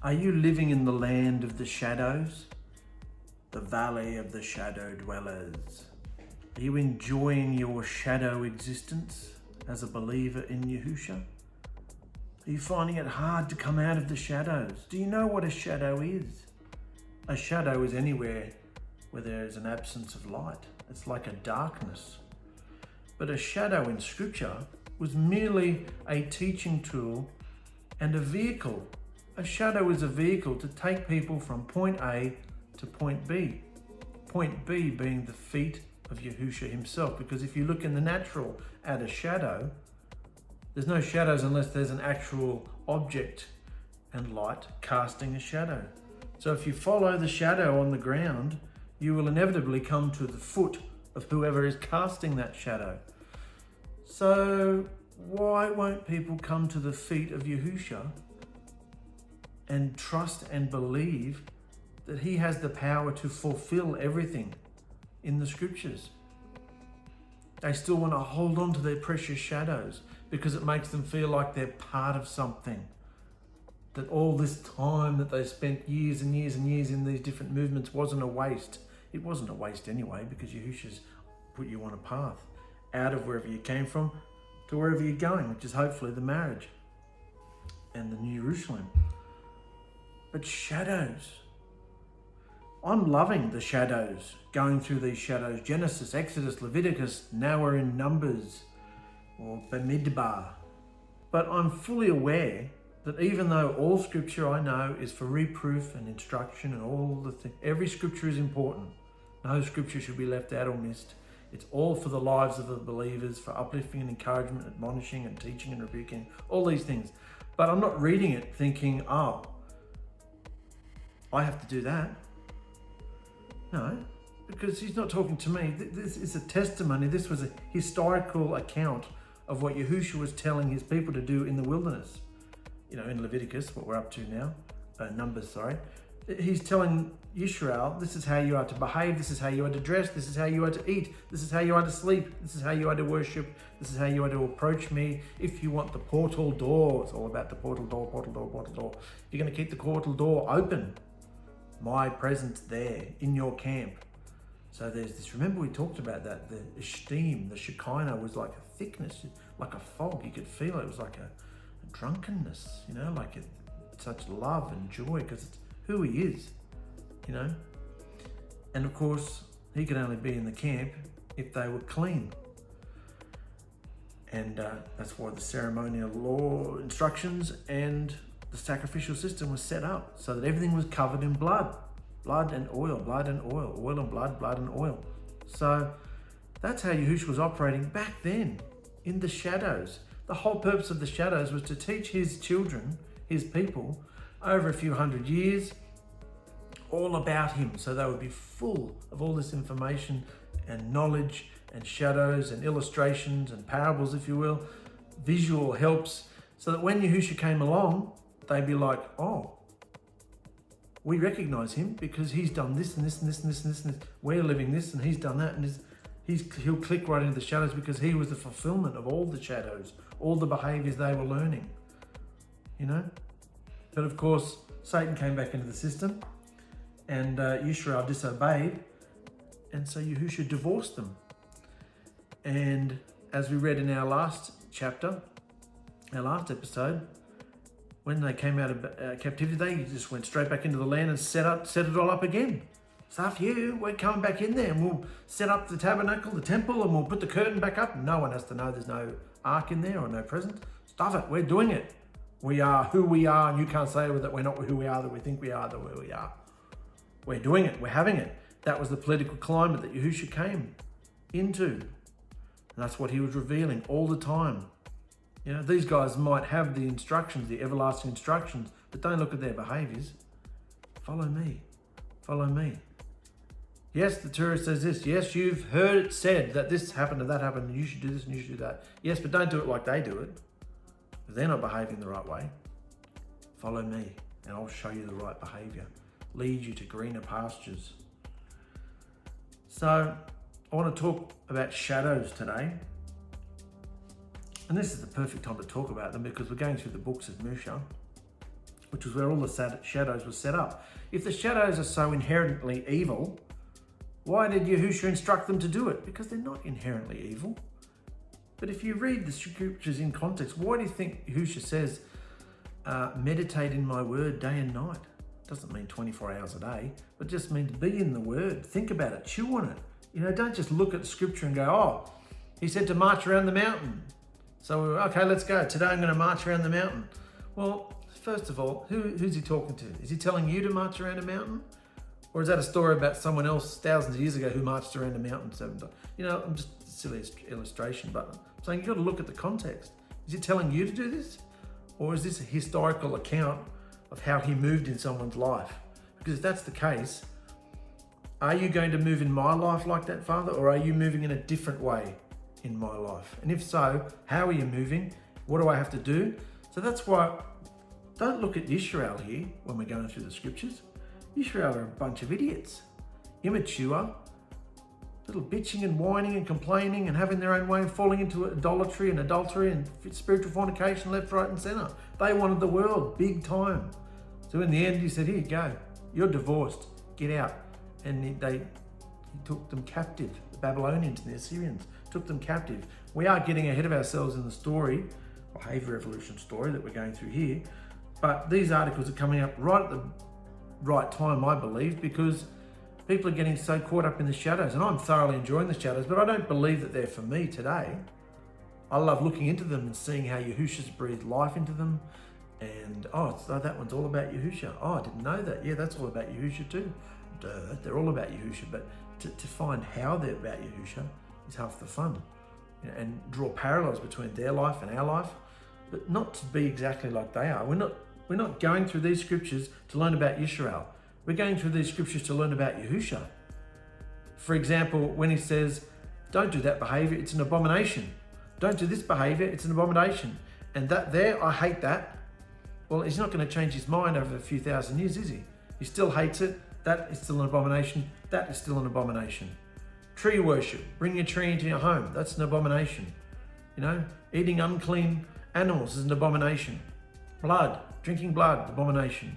Are you living in the land of the shadows? The valley of the shadow dwellers? Are you enjoying your shadow existence as a believer in Yahusha? Are you finding it hard to come out of the shadows? Do you know what a shadow is? A shadow is anywhere where there is an absence of light. It's like a darkness. But a shadow in Scripture was merely a teaching tool and a vehicle. A shadow is a vehicle to take people from point A to point B. Point B being the feet of Yahusha himself. Because if you look in the natural at a shadow, there's no shadows unless there's an actual object and light casting a shadow. So if you follow the shadow on the ground, you will inevitably come to the foot of whoever is casting that shadow. So why won't people come to the feet of Yahusha and trust and believe that he has the power to fulfill everything in the Scriptures? They still want to hold on to their precious shadows because it makes them feel like they're part of something. That all this time that they spent years and years and years in these different movements wasn't a waste. It wasn't a waste anyway, because Yahusha's put you on a path out of wherever you came from to wherever you're going, which is hopefully the marriage and the New Jerusalem. But shadows. I'm loving the shadows, going through these shadows. Genesis, Exodus, Leviticus, now we're in Numbers or BAMIDBAR. But I'm fully aware that even though all Scripture I know is for reproof and instruction and all the things, every Scripture is important. No Scripture should be left out or missed. It's all for the lives of the believers, for uplifting and encouragement, admonishing and teaching and rebuking, all these things. But I'm not reading it thinking, oh, I have to do that. No, because he's not talking to me. This is a testimony. This was a historical account of what Yahusha was telling his people to do in the wilderness. You know, in Leviticus, what we're up to now, Numbers, sorry. He's telling Israel, this is how you are to behave, this is how you are to dress, this is how you are to eat, this is how you are to sleep, this is how you are to worship, this is how you are to approach me. If you want the portal door, it's all about the portal door, portal door, portal door. If you're going to keep the portal door open, my presence there in your camp. So there's this, remember we talked about that, the esteem, the Shekinah was like a thickness, like a fog, you could feel it. It was like a drunkenness, you know, like such love and joy, because it's who he is, you know. And of course, he could only be in the camp if they were clean. And that's why the ceremonial law instructions and the sacrificial system was set up, so that everything was covered in blood. Blood and oil, blood and oil, oil and blood, blood and oil. So that's how Yahusha was operating back then, in the shadows. The whole purpose of the shadows was to teach his children, his people, over a few hundred years, all about him. So they would be full of all this information and knowledge and shadows and illustrations and parables, if you will, visual helps, so that when Yahusha came along, they'd be like, oh, we recognize him because he's done this and this and this and this and this, and this. We're living this and he's done that, and he'll click right into the shadows because he was the fulfillment of all the shadows, all the behaviors they were learning, you know. But of course, Satan came back into the system and Israel disobeyed, and so Yahusha divorced them. And as we read in our last chapter, our last episode, when they came out of captivity, they just went straight back into the land and set it all up again. Stuff you, we're coming back in there and we'll set up the tabernacle, the temple, and we'll put the curtain back up. No one has to know there's no ark in there or no present. Stuff it, we're doing it. We are who we are, and you can't say that we're not who we are, that we think we are, that where we are. We're doing it, we're having it. That was the political climate that Yahusha came into. And that's what he was revealing all the time. You know, these guys might have the instructions, the everlasting instructions, but don't look at their behaviors. Follow me, follow me. Yes, the tourist says this. Yes, you've heard it said that this happened and that happened, and you should do this and you should do that. Yes, but don't do it like they do it. They're not behaving the right way. Follow me and I'll show you the right behavior. Lead you to greener pastures. So I want to talk about shadows today. And this is the perfect time to talk about them because we're going through the books of Musha. which was where all the shadows were set up. If the shadows are so inherently evil, why did Yahusha instruct them to do it? Because they're not inherently evil. But if you read the scriptures in context, why do you think Yahusha says, meditate in my word day and night? Doesn't mean 24 hours a day, but just means be in the word. Think about it, chew on it. You know, don't just look at the scripture and go, oh, he said to march around the mountain. So, okay, let's go. Today I'm going to march around the mountain. Well, first of all, who's he talking to? Is he telling you to march around a mountain? Or is that a story about someone else thousands of years ago who marched around a mountain 7 times? You know, I'm just a silly illustration, but I'm saying you've got to look at the context. Is he telling you to do this? Or is this a historical account of how he moved in someone's life? Because if that's the case, are you going to move in my life like that, Father? Or are you moving in a different way in my life? And if so, how are you moving? What do I have to do? So that's why, don't look at Israel here when we're going through the scriptures. Israel are a bunch of idiots, immature, little bitching and whining and complaining and having their own way and falling into idolatry and adultery and spiritual fornication left, right and centre. They wanted the world big time. So in the end, he said, here you go, you're divorced, get out. And he took them captive. The Babylonians and the Assyrians took them captive. We are getting ahead of ourselves in the story, behaviour evolution story that we're going through here. But these articles are coming up right at the right time, I believe, because people are getting so caught up in the shadows. And I'm thoroughly enjoying the shadows, but I don't believe that they're for me today. I love looking into them and seeing how Yahusha's breathed life into them. And, so that one's all about Yahusha. Oh, I didn't know that. Yeah, that's all about Yahusha too. Duh, they're all about Yahusha, but to find how they're about Yahusha is half the fun. You know, and draw parallels between their life and our life, but not to be exactly like they are. We're not going through these scriptures to learn about Israel. We're going through these scriptures to learn about Yahusha. For example, when he says, don't do that behavior, it's an abomination. Don't do this behavior, it's an abomination. And that there, I hate that. Well, he's not going to change his mind over a few thousand years, is he? He still hates it. That is still an abomination. That is still an abomination. Tree worship, bring your tree into your home. That's an abomination. You know, eating unclean animals is an abomination. Blood, drinking blood, abomination.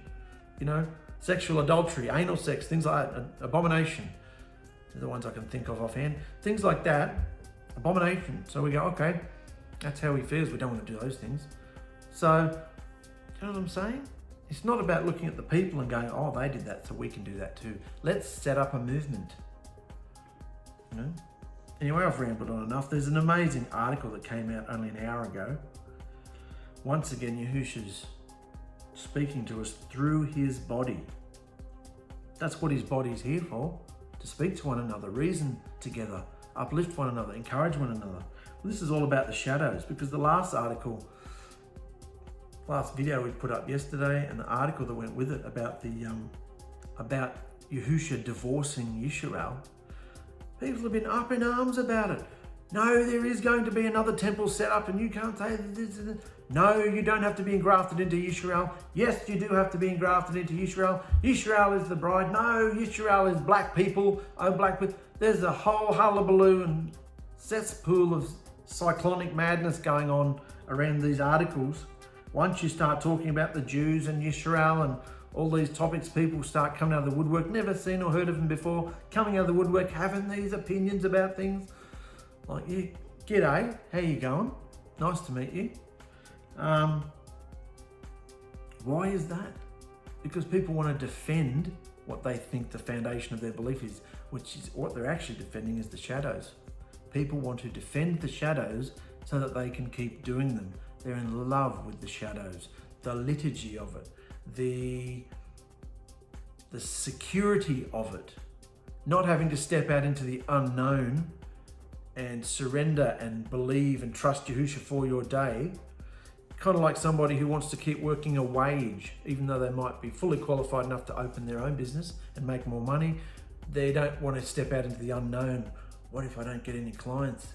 You know, sexual adultery, anal sex, things like that, abomination. They're the ones I can think of offhand. Things like that, abomination. So we go, okay, that's how he feels. We don't want to do those things. So, you know what I'm saying? It's not about looking at the people and going, oh, they did that, so we can do that too. Let's set up a movement. You know? Anyway, I've rambled on enough. There's an amazing article that came out only an hour ago. Once again, Yahusha's speaking to us through his body. That's what his body's here for, to speak to one another, reason together, uplift one another, encourage one another. Well, this is all about the shadows, because the last video we put up yesterday and the article that went with it about about Yahusha divorcing Yisrael, people have been up in arms about it. No, there is going to be another temple set up and you can't say this. No, you don't have to be engrafted into Yisrael. Yes, you do have to be engrafted into Yisrael. Yisrael is the bride. No, Yisrael is black people. Oh, black people. There's a whole hullabaloo and cesspool of cyclonic madness going on around these articles. Once you start talking about the Jews and Yisrael and all these topics, people start coming out of the woodwork, never seen or heard of them before, coming out of the woodwork, having these opinions about things. Like, yeah, g'day, how you going? Nice to meet you. Why is that? Because people want to defend what they think the foundation of their belief is, which is what they're actually defending is the shadows. People want to defend the shadows so that they can keep doing them. They're in love with the shadows, the liturgy of it, the security of it, not having to step out into the unknown and surrender and believe and trust Yahusha for your day. Kind of like somebody who wants to keep working a wage, even though they might be fully qualified enough to open their own business and make more money. They don't want to step out into the unknown. What if I don't get any clients?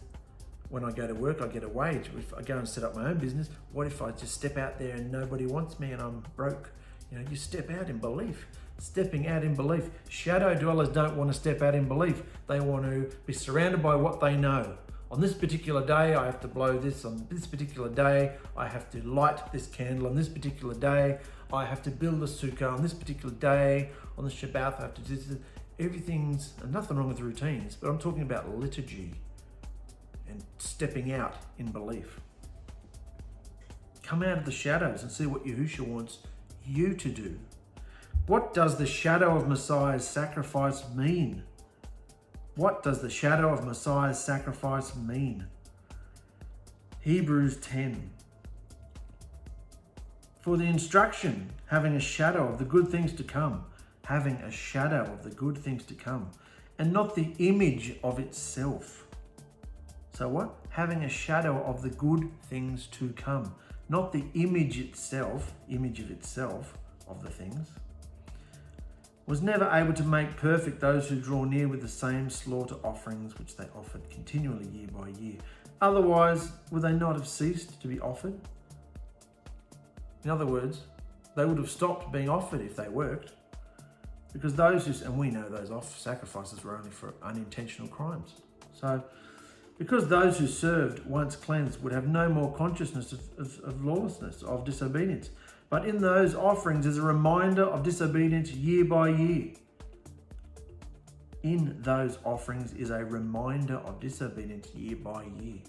When I go to work, I get a wage. If I go and set up my own business, what if I just step out there and nobody wants me and I'm broke? You know, you step out in belief. Stepping out in belief. Shadow dwellers don't want to step out in belief. They want to be surrounded by what they know. On this particular day, I have to blow this. On this particular day, I have to light this candle. On this particular day, I have to build a sukkah on this particular day, on the Shabbat, I have to do this. Everything's, and nothing wrong with the routines, but I'm talking about liturgy and stepping out in belief. Come out of the shadows and see what Yahusha wants you to do. What does the shadow of Messiah's sacrifice mean? What does the shadow of Messiah's sacrifice mean? Hebrews 10. For the instruction, having a shadow of the good things to come, having a shadow of the good things to come, and not the image of itself. So what? Having a shadow of the good things to come, not the image itself, image of itself, of the things, was never able to make perfect those who draw near with the same slaughter offerings which they offered continually year by year. Otherwise, would they not have ceased to be offered? In other words, they would have stopped being offered if they worked. Because those who, and we know those sacrifices were only for unintentional crimes. So, because those who served, once cleansed, would have no more consciousness of lawlessness, of disobedience. But in those offerings is a reminder of disobedience year by year. In those offerings is a reminder of disobedience year by year.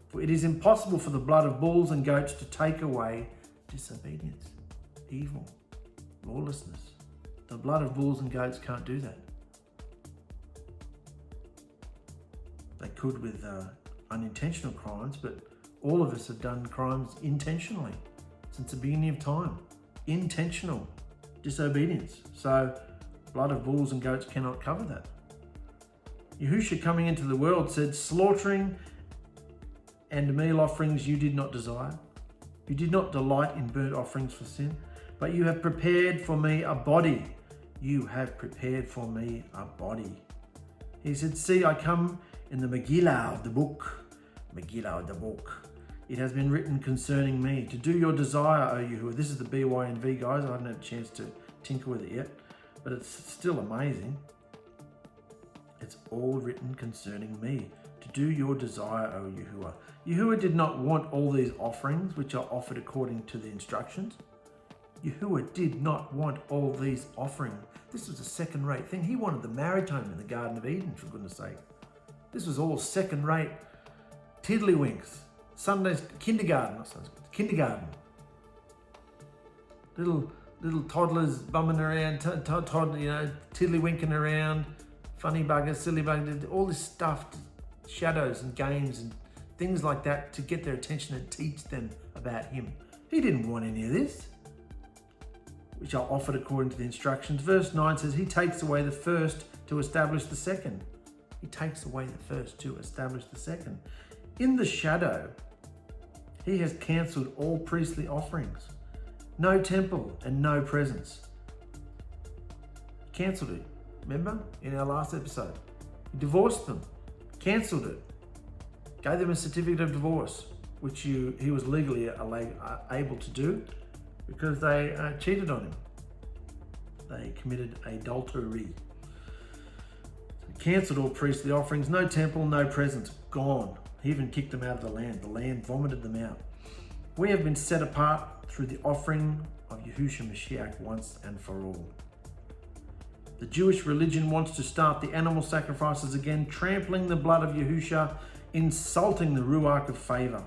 For it is impossible for the blood of bulls and goats to take away disobedience, evil, lawlessness. The blood of bulls and goats can't do that. They could with unintentional crimes, but all of us have done crimes intentionally since the beginning of time. Intentional disobedience. So blood of bulls and goats cannot cover that. Yahusha coming into the world said, slaughtering and meal offerings you did not desire. You did not delight in burnt offerings for sin, but you have prepared for me a body. You have prepared for me a body. He said, see, I come in the Megillah of the book. Megillah of the book. It has been written concerning me to do your desire, O Yahuwah. This is the BYNV, guys. I haven't had a chance to tinker with it yet, but it's still amazing. It's all written concerning me to do your desire, O Yahuwah. Yahuwah did not want all these offerings, which are offered according to the instructions. Yahuwah did not want all these offerings. This was a second-rate thing. He wanted the marriage home in the Garden of Eden, for goodness sake. This was all second-rate tiddlywinks. Sundays, kindergarten. Kindergarten. Little toddlers bumming around, tiddlywinking around, funny buggers, silly buggers, all this stuff, shadows and games and things like that to get their attention and teach them about him. He didn't want any of this, which are offered according to the instructions. Verse 9 says, he takes away the first to establish the second. He takes away the first to establish the second. In the shadow, he has cancelled all priestly offerings. No temple and no presence. Cancelled it. Remember in our last episode? He divorced them, cancelled it, gave them a certificate of divorce, which he was legally able to do because they cheated on him. They committed adultery. So he cancelled all priestly offerings, no temple, no presence, gone. He even kicked them out of the land. The land vomited them out. We have been set apart through the offering of Yahusha Mashiach once and for all. The Jewish religion wants to start the animal sacrifices again, trampling the blood of Yahusha, insulting the Ruach of favor.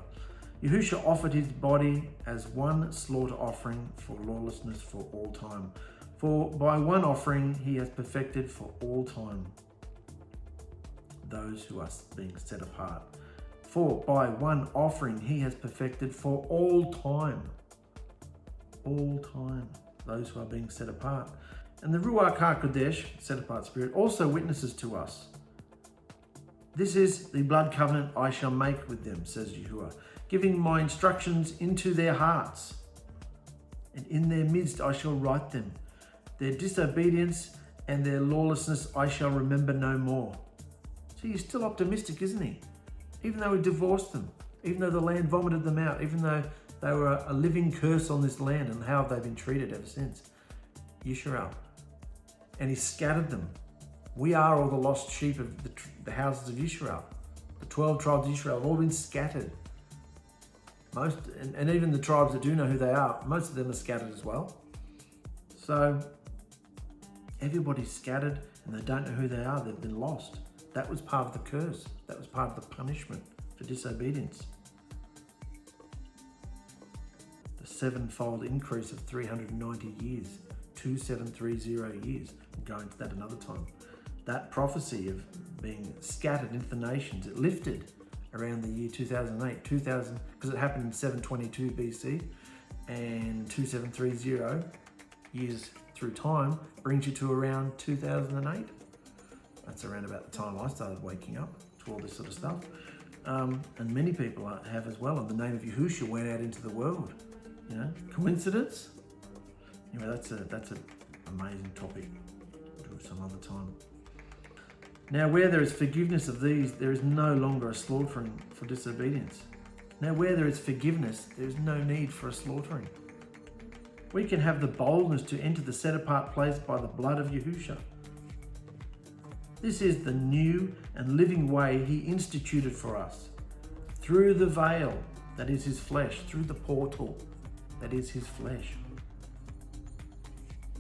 Yahusha offered his body as one slaughter offering for lawlessness for all time. For by one offering he has perfected for all time those who are being set apart. For by one offering he has perfected for all time those who are being set apart. And the Ruach HaKodesh, set apart spirit, also witnesses to us. This is the blood covenant I shall make with them, says Yahuwah, giving my instructions into their hearts. And in their midst I shall write them. Their disobedience and their lawlessness I shall remember no more. So he's still optimistic, isn't he? Even though he divorced them, even though the land vomited them out, even though they were a living curse on this land, and how they've been treated ever since. Yisrael. And he scattered them. We are all the lost sheep of the houses of Israel. The 12 tribes of Israel have all been scattered. And even the tribes that do know who they are, most of them are scattered as well. So everybody's scattered and they don't know who they are. They've been lost. That was part of the curse. That was part of the punishment for disobedience. The sevenfold increase of 390 years, 2730 years. We'll go into that another time. That prophecy of being scattered into the nations, it lifted around the year 2008, because it happened in 722 BC, and 2730 years through time brings you to around 2008. That's around about the time I started waking up to all this sort of stuff. And many people have as well. And the name of Yahusha went out into the world. You know, coincidence? Anyway, that's an amazing topic. We'll do it some other time. Now, where there is forgiveness of these, there is no longer a slaughtering for disobedience. Now, where there is forgiveness, there is no need for a slaughtering. We can have the boldness to enter the set-apart place by the blood of Yahusha. This is the new and living way he instituted for us. Through the veil, that is his flesh, through the portal, that is his flesh.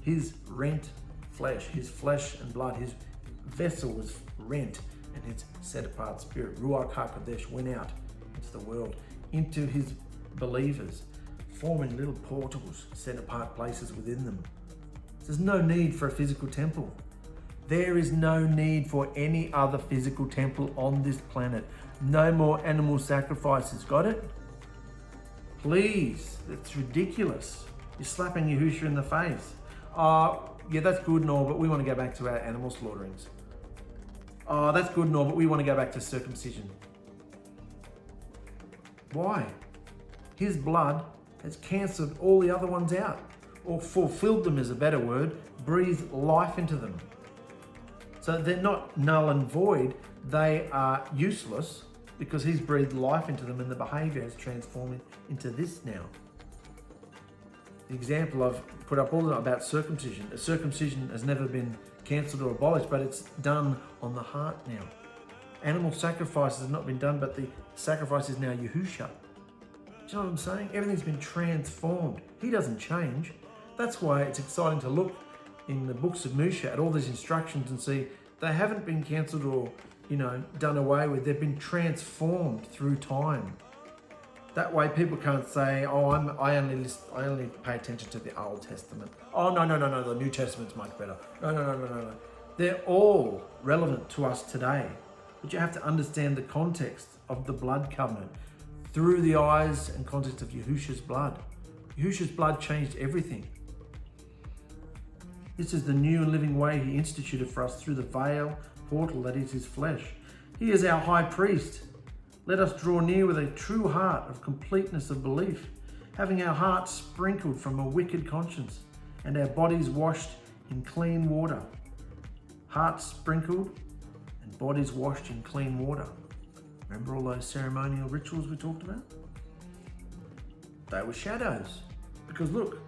His rent flesh, his flesh and blood, his vessel was rent, and his set-apart spirit, 𝗓𝗏 ℚ went out into the world, into his believers, forming little portals, set-apart places within them. There's no need for a physical temple. There is no need for any other physical temple on this planet. No more animal sacrifices. Got it? Please, it's ridiculous. You're slapping Yahusha in the face. Yeah, that's good and all, but we want to go back to our animal slaughterings. That's good and all, but we want to go back to circumcision. Why? His blood has cancelled all the other ones out, or fulfilled them is a better word, breathed life into them. So they're not null and void, they are useless because he's breathed life into them and the behaviour has transformed into this now. The example I've put up all the time about circumcision. Circumcision has never been cancelled or abolished, but it's done on the heart now. Animal sacrifices have not been done, but the sacrifice is now Yahusha. Do you know what I'm saying? Everything's been transformed. He doesn't change. That's why it's exciting to look in the books of Musha at all these instructions and see they haven't been cancelled or, done away with. They've been transformed through time. That way people can't say, I only pay attention to the Old Testament. No, the New Testament's much better. No. They're all relevant to us today. But you have to understand the context of the blood covenant through the eyes and context of Yahusha's blood. Yahusha's blood changed everything. This is the new and living way he instituted for us through the veil portal that is his flesh. He is our high priest. Let us draw near with a true heart of completeness of belief, having our hearts sprinkled from a wicked conscience and our bodies washed in clean water. Hearts sprinkled and bodies washed in clean water. Remember all those ceremonial rituals we talked about? They were shadows. Because look,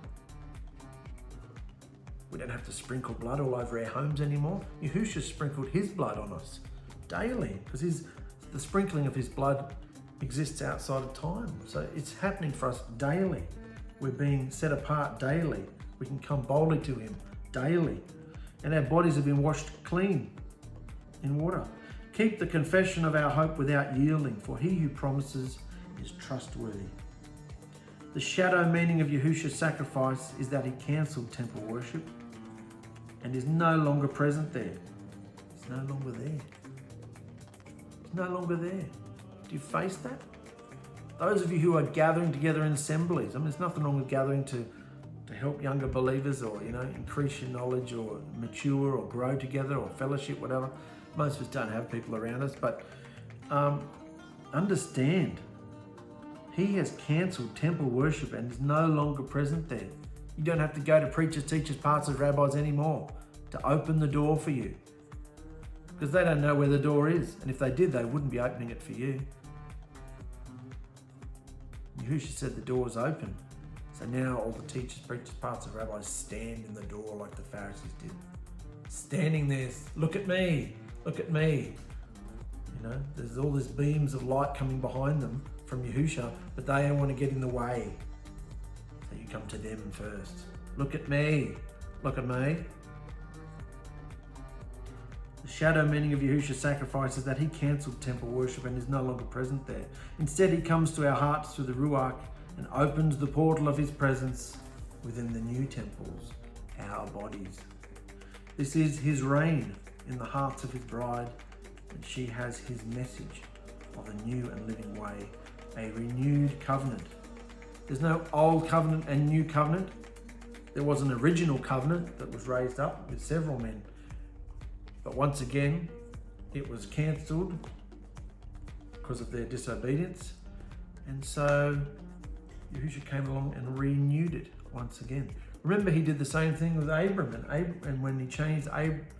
we don't have to sprinkle blood all over our homes anymore. Yahusha sprinkled his blood on us daily because the sprinkling of his blood exists outside of time. So it's happening for us daily. We're being set apart daily. We can come boldly to him daily. And our bodies have been washed clean in water. Keep the confession of our hope without yielding, for he who promises is trustworthy. The shadow meaning of Yahusha's sacrifice is that he cancelled temple worship and is no longer present there. It's no longer there. It's no longer there. Do you face that? Those of you who are gathering together in assemblies, there's nothing wrong with gathering to help younger believers or, increase your knowledge or mature or grow together or fellowship, whatever. Most of us don't have people around us, but understand, he has cancelled temple worship and is no longer present there. You don't have to go to preachers, teachers, pastors, rabbis anymore to open the door for you, because they don't know where the door is. And if they did, they wouldn't be opening it for you. Yahusha said the door is open. So now all the teachers, preachers, pastors, rabbis stand in the door like the Pharisees did. Standing there, look at me, look at me. There's all these beams of light coming behind them from Yahusha, but they don't want to get in the way. So you come to them first. Look at me. Look at me. The shadow meaning of Yahusha's sacrifice is that he cancelled temple worship and is no longer present there. Instead, he comes to our hearts through the Ruach and opens the portal of his presence within the new temples, our bodies. This is his reign in the hearts of his bride, and she has his message of a new and living way, a renewed covenant. There's no old covenant and new covenant. There was an original covenant that was raised up with several men. But once again, it was cancelled because of their disobedience. And so Yahusha came along and renewed it once again. Remember, he did the same thing with Abram. And when he changed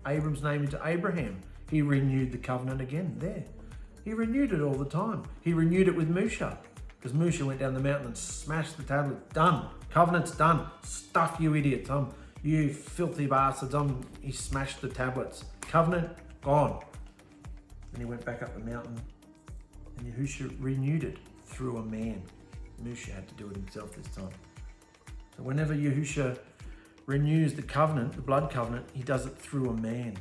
Abram's name into Abraham, he renewed the covenant again there. He renewed it all the time. He renewed it with Musha, because Musha went down the mountain and smashed the tablet. Done. Covenant's done. Stuff, you idiots. You filthy bastards. He smashed the tablets. Covenant, gone. Then he went back up the mountain and Yahusha renewed it through a man. Musha had to do it himself this time. So whenever Yahusha renews the covenant, the blood covenant, he does it through a man.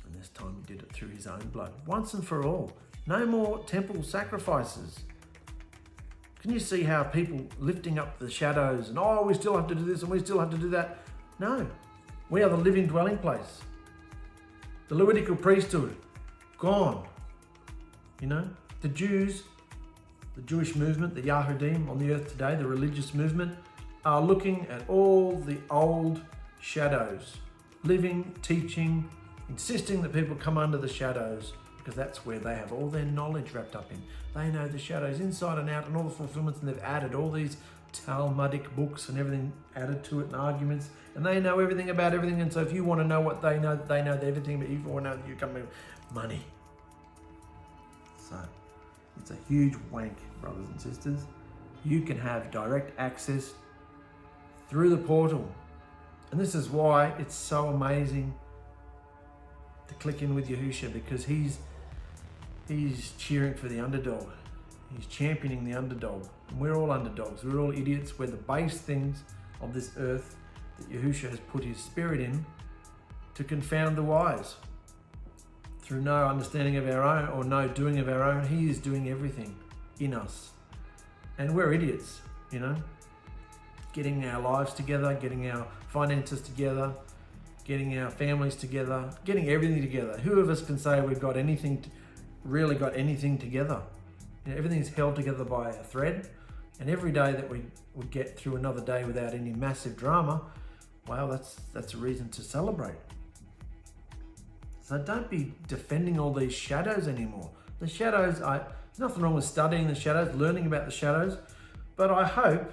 And this time he did it through his own blood. Once and for all. No more temple sacrifices. Can you see how people lifting up the shadows and, oh, we still have to do this and we still have to do that? No. We are the living dwelling place. The Levitical priesthood, gone. You know, the Jews, the Jewish movement, the Yahudim on the earth today, the religious movement, are looking at all the old shadows, living, teaching, insisting that people come under the shadows, because that's where they have all their knowledge wrapped up in. They know the shadows inside and out and all the fulfillments, and they've added all these Talmudic books and everything added to it and arguments, and they know everything about everything. And so if you want to know what they know everything, but if you want to know, you come with money. So it's a huge wank, brothers and sisters. You can have direct access through the portal. And this is why it's so amazing to click in with Yahusha, because he's cheering for the underdog. He's championing the underdog. And we're all underdogs. We're all idiots. We're the base things of this earth that Yahusha has put his spirit in to confound the wise. Through no understanding of our own or no doing of our own, he is doing everything in us. And we're idiots, you know, getting our lives together, getting our finances together, getting our families together, getting everything together. Who of us can say we've got anything, really got anything together? You know, everything's held together by a thread, and every day that we get through another day without any massive drama, well, that's a reason to celebrate. So don't be defending all these shadows anymore. The shadows, there's nothing wrong with studying the shadows, learning about the shadows, but I hope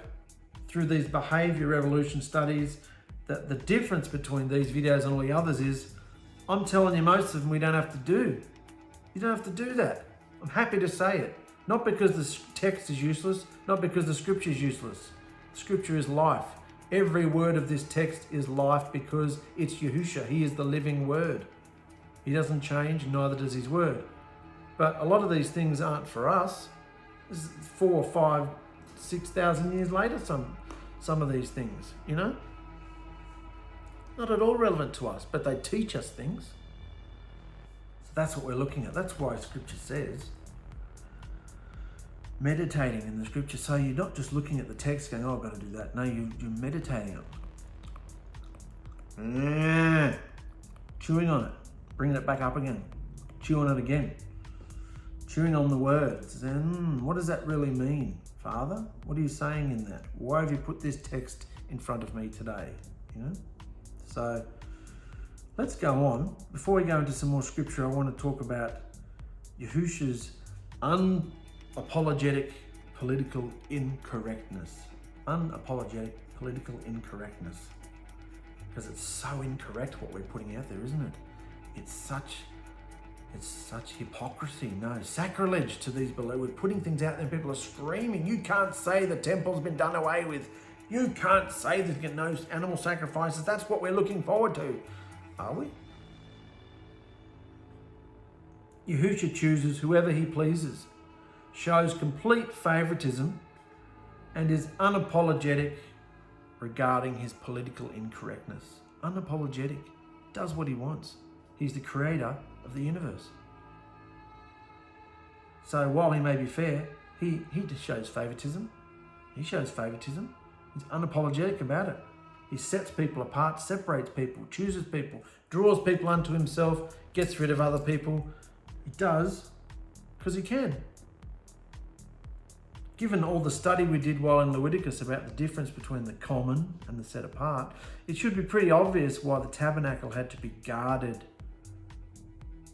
through these behavior evolution studies that the difference between these videos and all the others is, I'm telling you, most of them we don't have to do. You don't have to do that. I'm happy to say it. Not because the text is useless, not because the scripture is useless. Scripture is life. Every word of this text is life because it's Yahusha. He is the living word. He doesn't change, neither does his word. But a lot of these things aren't for us. This is 4, 5, 6,000 years later, some of these things, you know? Not at all relevant to us, but they teach us things. So that's what we're looking at. That's why scripture says meditating in the scripture. So you're not just looking at the text going, oh, I've got to do that. No, you're meditating on it. Chewing on it. Bringing it back up again. Chew on it again. Chewing on the words. And what does that really mean, Father? What are you saying in that? Why have you put this text in front of me today? You know? So let's go on. Before we go into some more scripture, I want to talk about Yahusha's unapologetic political incorrectness. Unapologetic political incorrectness. Because it's so incorrect what we're putting out there, isn't it? It's such hypocrisy. No, sacrilege to these below. We're putting things out there and people are screaming, you can't say the temple's been done away with. You can't say there's no animal sacrifices. That's what we're looking forward to. Are we? Yahusha chooses whoever he pleases, shows complete favoritism, and is unapologetic regarding his political incorrectness. Unapologetic, does what he wants. He's the creator of the universe. So while he may be fair, he just shows favoritism. He shows favoritism. He's unapologetic about it. He sets people apart, separates people, chooses people, draws people unto himself, gets rid of other people. He does because he can. Given all the study we did while in Leviticus about the difference between the common and the set apart, it should be pretty obvious why the tabernacle had to be guarded.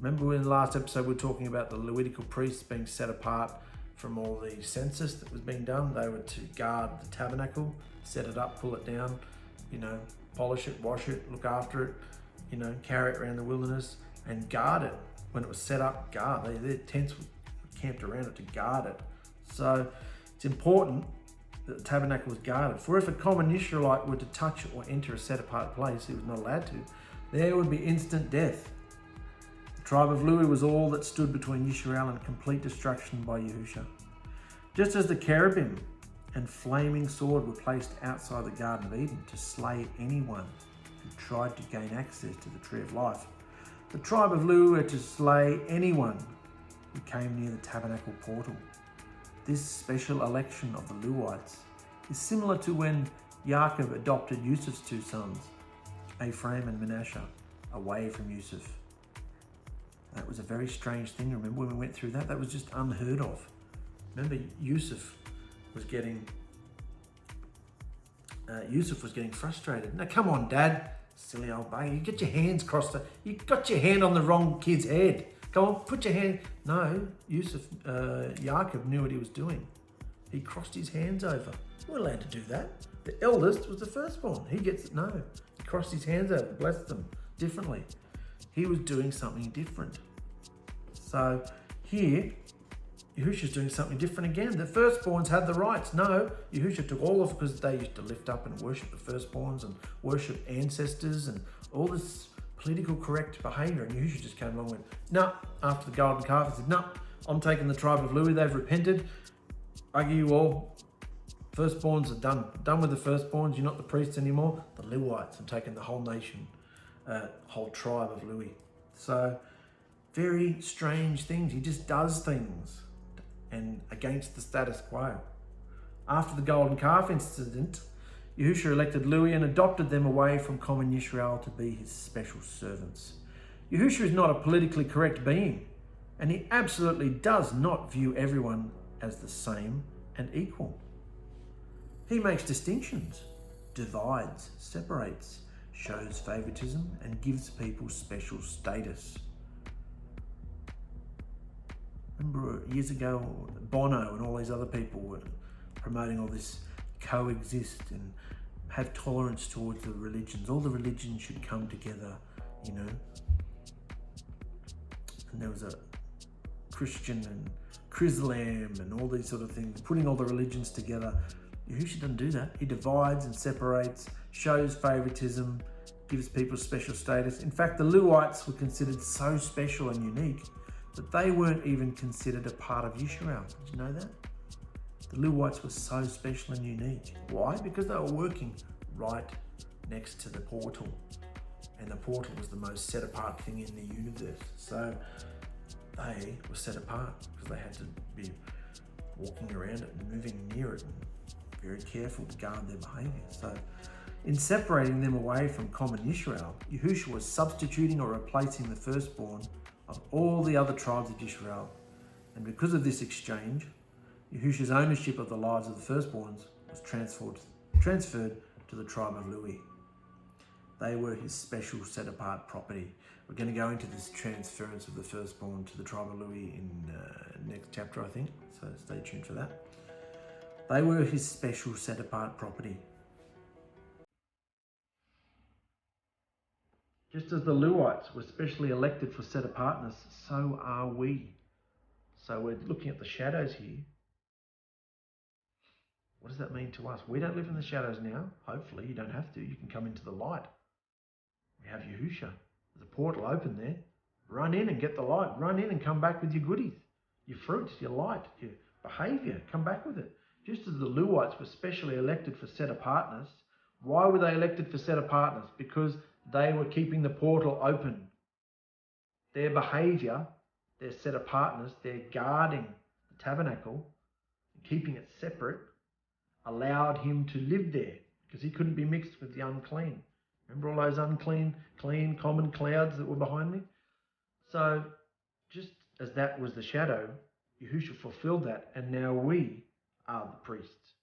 Remember in the last episode we were talking about the Levitical priests being set apart from all the census that was being done. They were to guard the tabernacle, set it up, pull it down, polish it, wash it, look after it, carry it around the wilderness and guard it. When it was set up, guard. Their tents were camped around it to guard it. So it's important that the tabernacle was guarded. For if a common Israelite were to touch or enter a set apart place, he was not allowed to, there would be instant death. The tribe of Levi was all that stood between Yisrael and complete destruction by Yahusha. Just as the cherubim and flaming sword were placed outside the Garden of Eden to slay anyone who tried to gain access to the tree of life, the tribe of Levi were to slay anyone who came near the tabernacle portal. This special election of the Levites is similar to when Yaakov adopted Yusuf's two sons, Ephraim and Manasseh, away from Yusuf. That was a very strange thing. Remember when we went through that? That was just unheard of. Remember, Yusuf was getting frustrated. Now, come on, Dad, silly old bugger. You get your hands crossed. You got your hand on the wrong kid's head. Go on, put your hand. No, Yaakov knew what he was doing. He crossed his hands over. You weren't allowed to do that. The eldest was the firstborn. He gets it. No, he crossed his hands over, blessed them differently. He was doing something different. So here, Yahusha's doing something different again. The firstborns had the rights. No, Yahusha took all of, because they used to lift up and worship the firstborns and worship ancestors and all this political correct behaviour. And Yahusha just came along with, no, after the golden calf, he said, no, I'm taking the tribe of Levi. They've repented. I give you all. Firstborns are done. Done with the firstborns. You're not the priests anymore. The Levites. I'm taking the whole nation, whole tribe of Levi. So very strange things. He just does things and against the status quo. After the golden calf incident, Yahusha elected Levi and adopted them away from common Yisrael to be his special servants. Yahusha is not a politically correct being, and he absolutely does not view everyone as the same and equal. He makes distinctions, divides, separates, shows favoritism, and gives people special status. Remember years ago, Bono and all these other people were promoting all this coexist and have tolerance towards the religions. All the religions should come together, And there was a Christian and Islam and all these sort of things, putting all the religions together. Yahusha doesn't do that. He divides and separates, shows favoritism, gives people special status. In fact, the Levites were considered so special and unique that they weren't even considered a part of Yisrael. Did you know that? The Levites were so special and unique. Why? Because they were working right next to the portal. And the portal was the most set apart thing in the universe. So they were set apart because they had to be walking around it and moving near it and very careful to guard their behaviour. So in separating them away from common Israel, Yahusha was substituting or replacing the firstborn of all the other tribes of Israel. And because of this exchange, Yahusha's ownership of the lives of the firstborns was transferred to the tribe of Levi. They were his special set-apart property. We're going to go into this transference of the firstborn to the tribe of Levi in next chapter, I think. So stay tuned for that. They were his special set-apart property. Just as the Levites were specially elected for set-apartness, so are we. So we're looking at the shadows here. What does that mean to us? We don't live in the shadows now. Hopefully, you don't have to. You can come into the light. We have Yahusha. There's a portal open there. Run in and get the light. Run in and come back with your goodies, your fruits, your light, your behaviour. Come back with it. Just as the Levites were specially elected for set-apartness, Why were they elected for set apartness? Because they were keeping the portal open. Their behaviour, their set apartness, their guarding the tabernacle, keeping it separate, allowed him to live there because he couldn't be mixed with the unclean. Remember all those unclean, clean, common clouds that were behind me? So just as that was the shadow, Yahusha fulfilled that, and now we are the priests.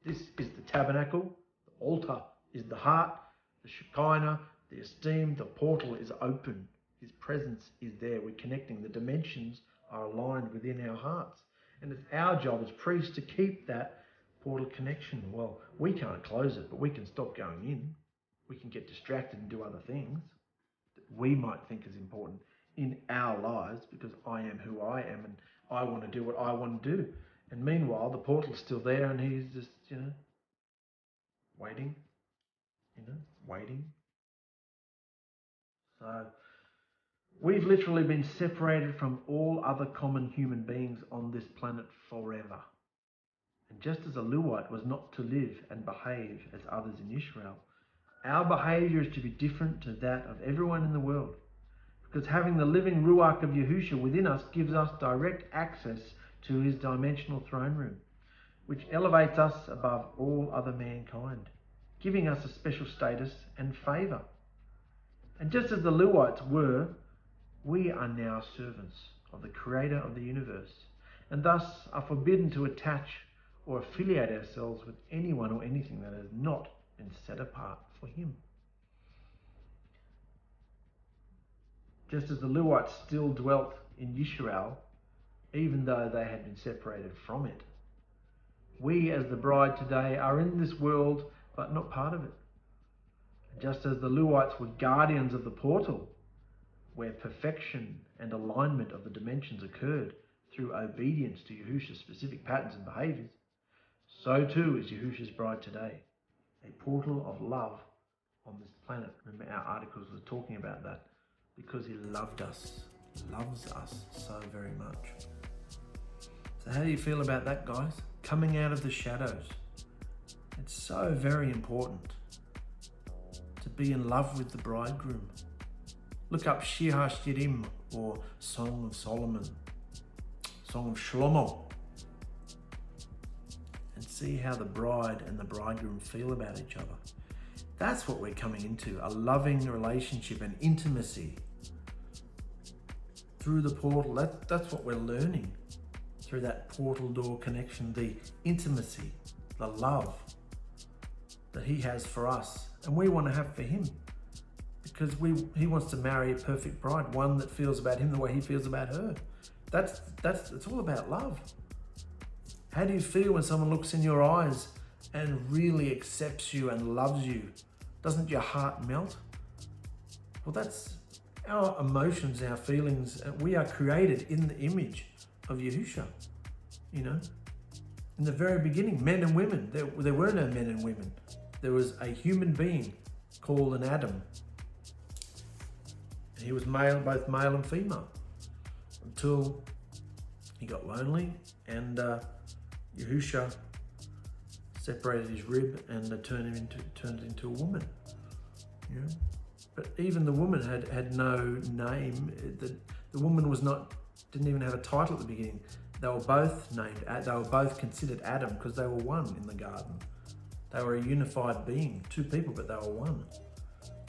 This is the tabernacle, the altar is the heart, the Shekinah, the esteem, the portal is open. His presence is there. We're connecting. The dimensions are aligned within our hearts. And it's our job as priests to keep that portal connection. Well, we can't close it, but we can stop going in. We can get distracted and do other things that we might think is important in our lives because I am who I am and I want to do what I want to do. And meanwhile, the portal's still there and he's just, waiting, waiting. So we've literally been separated from all other common human beings on this planet forever. And just as a Levite was not to live and behave as others in Israel, our behaviour is to be different to that of everyone in the world. Because having the living Ruach of Yahusha within us gives us direct access to his dimensional throne room, which elevates us above all other mankind, giving us a special status and favour. And just as the Levites were, we are now servants of the Creator of the universe, and thus are forbidden to attach or affiliate ourselves with anyone or anything that has not been set apart for him. Just as the Levites still dwelt in Yisrael, even though they had been separated from it, we as the bride today are in this world but not part of it. Just as the Levites were guardians of the portal, where perfection and alignment of the dimensions occurred through obedience to Yahusha's specific patterns and behaviours, so too is Yahusha's bride today, a portal of love on this planet. Remember our articles were talking about that, because he loved us, loves us so very much. So how do you feel about that, guys? Coming out of the shadows. It's so very important to be in love with the bridegroom. Look up Shir HaShirim, or Song of Solomon, Song of Shlomo, and see how the bride and the bridegroom feel about each other. That's what we're coming into, a loving relationship and intimacy through the portal. That's what we're learning through that portal door connection, the intimacy, the love that he has for us and we want to have for him, because he wants to marry a perfect bride, one that feels about him the way he feels about her. It's all about love. How do you feel when someone looks in your eyes and really accepts you and loves you? Doesn't your heart melt? Well, that's our emotions, our feelings. We are created in the image of Yahusha, In the very beginning, men and women, there were no men and women. There was a human being called an Adam. He was both male and female, until he got lonely and Yahusha separated his rib and turned it into a woman. But even the woman had no name. The woman didn't even have a title at the beginning. They were both named. They were both considered Adam because they were one in the garden. They were a unified being, two people, but they were one.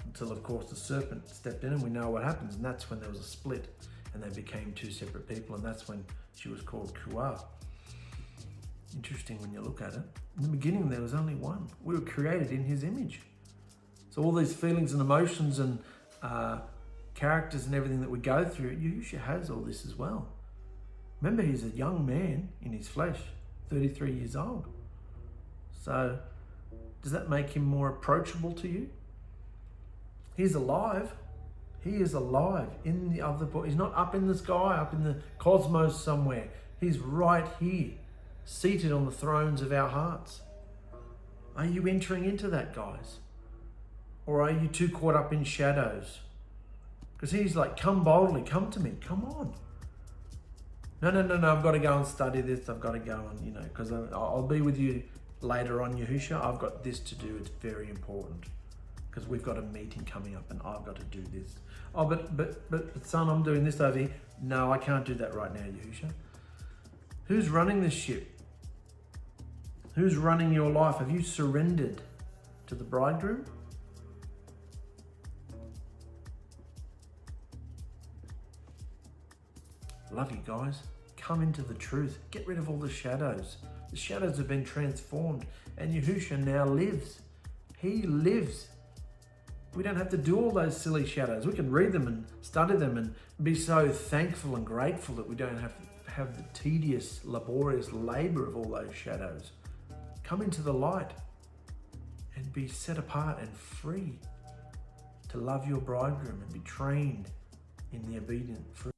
Until, of course, the serpent stepped in, and we know what happens. And that's when there was a split, and they became two separate people. And that's when she was called 𝗂𝗜. Interesting when you look at it. In the beginning, there was only one. We were created in his image. So all these feelings and emotions and characters and everything that we go through, Yahusha has all this as well. Remember, he's a young man in his flesh, 33 years old. So does that make him more approachable to you? He's alive. He is alive in the other body. He's not up in the sky, up in the cosmos somewhere. He's right here, seated on the thrones of our hearts. Are you entering into that, guys? Or are you too caught up in shadows? Because he's like, come boldly, come to me, come on. No, I've got to go and study this. I've got to go and, because I'll be with you later on, Yahusha, I've got this to do. It's very important because we've got a meeting coming up and I've got to do this. Oh, but son, I'm doing this over here. No, I can't do that right now, Yahusha. Who's running this ship? Who's running your life? Have you surrendered to the bridegroom? Love you guys. Come into the truth. Get rid of all the shadows. The shadows have been transformed and Yahusha now lives. He lives. We don't have to do all those silly shadows. We can read them and study them and be so thankful and grateful that we don't have to have the tedious, laborious labor of all those shadows. Come into the light and be set apart and free to love your bridegroom and be trained in the obedient fruit.